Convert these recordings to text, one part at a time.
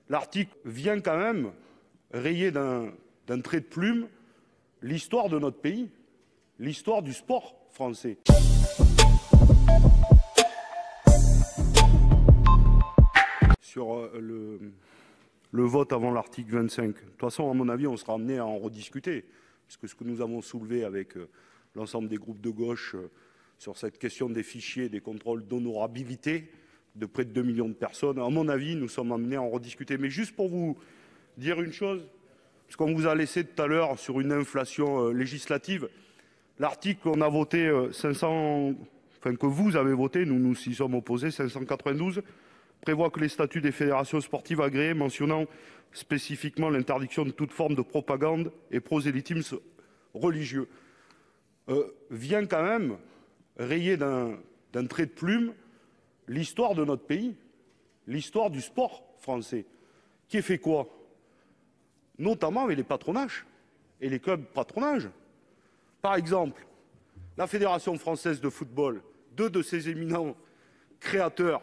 L'article vient quand même rayer d'un trait de plume l'histoire de notre pays, l'histoire du sport français. Sur le vote avant l'article 25. De toute façon, à mon avis, on sera amené à en rediscuter, puisque ce que nous avons soulevé avec l'ensemble des groupes de gauche sur cette question des fichiers, des contrôles d'honorabilité de près de 2 millions de personnes, à mon avis, nous sommes amenés à en rediscuter. Mais juste pour vous dire une chose, parce qu'on vous a laissé tout à l'heure sur une inflation législative, l'article qu'on a voté 500, enfin que vous avez voté, nous nous y sommes opposés, 592, prévoit que les statuts des fédérations sportives agréées mentionnant spécifiquement l'interdiction de toute forme de propagande et prosélytisme religieux vient quand même rayer d'un trait de plume l'histoire de notre pays, l'histoire du sport français, qui est fait quoi? Notamment avec les patronages et les clubs patronages. Par exemple, la Fédération française de football, deux de ses éminents créateurs,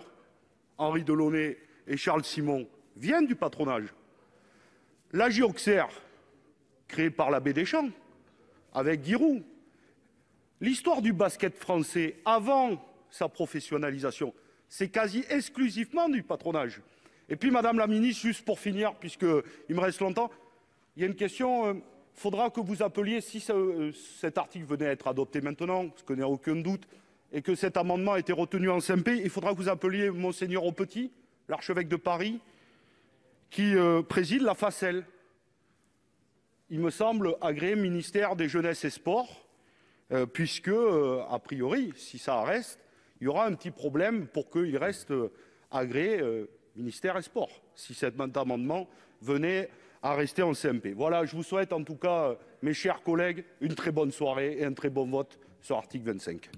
Henri Delaunay et Charles Simon, viennent du patronage. La Auxerre, créée par l'abbé Deschamps, avec Giroud. L'histoire du basket français, avant sa professionnalisation, c'est quasi exclusivement du patronage. Et puis, Madame la Ministre, juste pour finir, puisqu'il me reste longtemps, il y a une question, il faudra que vous appeliez, si cet article venait à être adopté maintenant, parce qu'il n'y a aucun doute, et que cet amendement a été retenu en CMP, il faudra que vous appeliez Monseigneur Aupetit, l'archevêque de Paris, qui préside la FACEL. Il me semble agréé ministère des Jeunesses et Sports, puisque, a priori, si ça reste, il y aura un petit problème pour qu'il reste agréé ministère et Sports, si cet amendement venait à rester en CMP. Voilà, je vous souhaite en tout cas, mes chers collègues, une très bonne soirée et un très bon vote sur l'article 25.